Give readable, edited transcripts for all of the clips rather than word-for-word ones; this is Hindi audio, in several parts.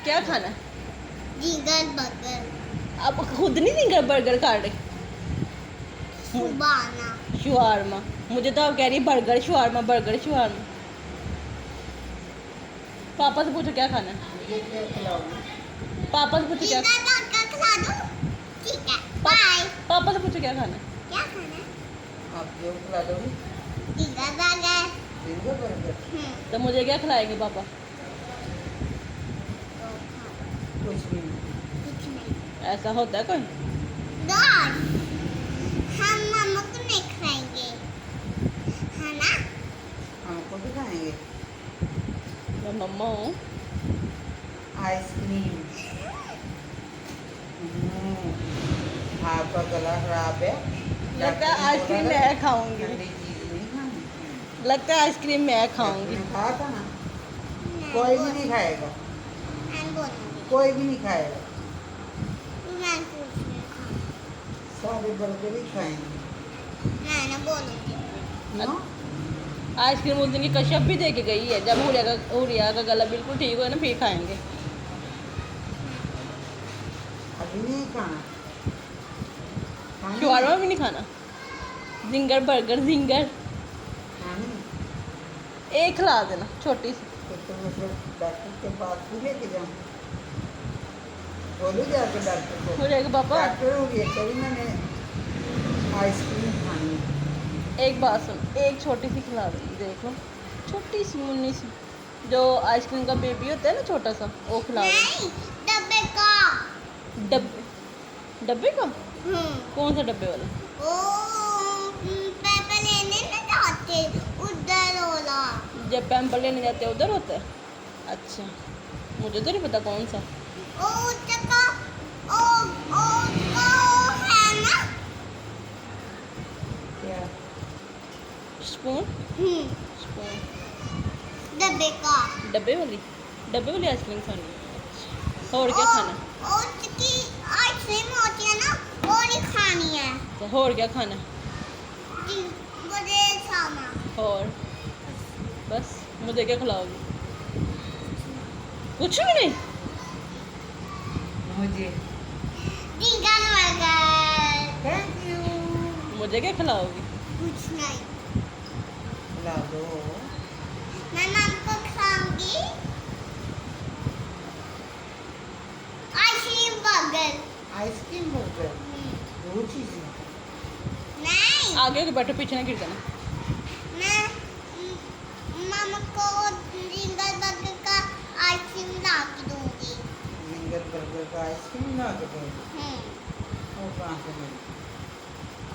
क्या खाना है? Ginger burger. अब खुद नहीं जिंगर बर्गर खा रहे? सुबाना। शवारमा। मुझे तो आप कह रही बर्गर शवारमा बर्गर शवारमा। पापा से पूछो क्या खाना है? मुझे क्या खिलाओगी? पापा से पूछो क्या जिंगर बर्गर खिला दूं? ठीक है, बाय। पापा से पूछो क्या खाना है? क्या खाना है? आप जो खिला दोगी? Ginger burger. Ginger burger. तो मुझे क्या खिलाएंगे पापा? कुछ भी नहीं। कुछ नहीं। ऐसा होता है कोई? डॉट, हम मम्मा को नहीं खाएंगे, है ना? हमको भी खाएंगे मैं मम्मा हूँ। आइसक्रीम। आपका गला खराब है। लगता है आइसक्रीम मैं खाऊंगी। ठंडी चीज नहीं खानी। लगता है आइसक्रीम मैं खाऊंगी। आपने खाया था ना? कोई भी नहीं खाएगा। मैं बोलूंगी। कोई भी नहीं खाएगा। मैं कुछ नहीं खाऊंगी। सारे बर्गर ही खाएंगे। मैं बोलूंगी। क्यों? आइसक्रीम उस दिन की कश्यप भी दे के गई है। जब हुरिया का गला बिल्कुल ठीक हो ना फिर खाएंगे। अभी नहीं खाना। खानी शवारमा है? भी नहीं खाना? जिंगर बर्गर जिंगर खानी है? एक खिला देना छोटी सी। तो मतलब डॉक्टर के पास भी लेके जाऊँ? बोलो जाके डॉक्टर को। हुरिया के पापा डॉक्टर हो गया कभी मैंने आइसक्रीम खानी है। एक बात सुन, एक छोटी सी खिला दो। देखो छोटी सी मुन्नी सी जो आइसक्रीम का बेबी होता है ना छोटा सा वो खिला दो। नहीं, डब्बे का। डब्बे डब्बे का? कौन सा डब्बे वाला? ओ, पेपर लेने न जाते उधर वाला। जब पैम्पर लेने जाते हैं उधर होता है? अच्छा मुझे तो नहीं पता कौन सा। ओ चका, ओ ओ ओ है ना? क्या? स्पून स्पून डब्बे का। डब्बे वाली आइसक्रीम खानी है। और क्या खाना है? ओ चकी आइसक्रीम होती है ना, वो नहीं खानी है। तो और क्या खाना है? मुझे सामा। और बस मुझे क्या खिलाओगी? कुछ भी नहीं? मुझे जिंगर बर्गर। Thank you. मुझे क्या खिलाओगी? कुछ नहीं। ला दो। मैं मम्मा को खाऊंगी आइसक्रीम बर्गर। आइसक्रीम बर्गर दो चीजें। नहीं, आगे के बैठो पीछे ना गिर जाना। मैं मम्मा को जिंगर बर्गर का आइसक्रीम ला के दूंगी। जिंगर बर्गर का आइसक्रीम ला के दो। वो कहाँ से मिली?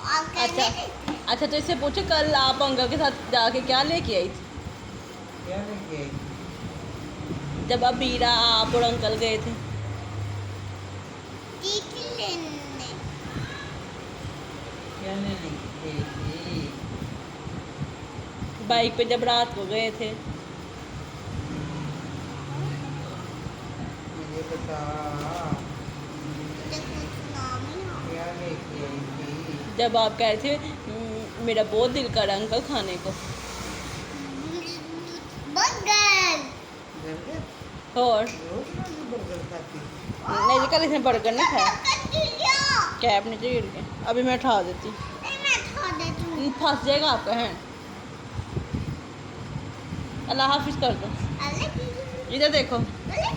और अच्छा अच्छा तो इससे पूछो कल आप अंकल के साथ जाके क्या लेके आई थी? क्या लेके आई थी? जब आप बीरा आप और अंकल गए थे चीज लेने। क्या लेने गई थी? बाइक पे जब रात को गए थे। मुझे बता। मुझे कुछ नाम ही ना। क्या लेके आई थी? जब आप कह रहे थे मेरा बहुत दिल कर रहा है अंकल खाने को। बर्गर। बर्गर? और रोज रोज बर्गर खाती? नहीं जी कल इसने बर्गर नहीं खाया। क्या? कैब नीचे गिर गया। अभी मैं उठा देती। मैं खा देती हूँ। फंस जाएगा आपका हैंड। अल्लाह हाफिज कर दो। अलग इधर देखो। अलग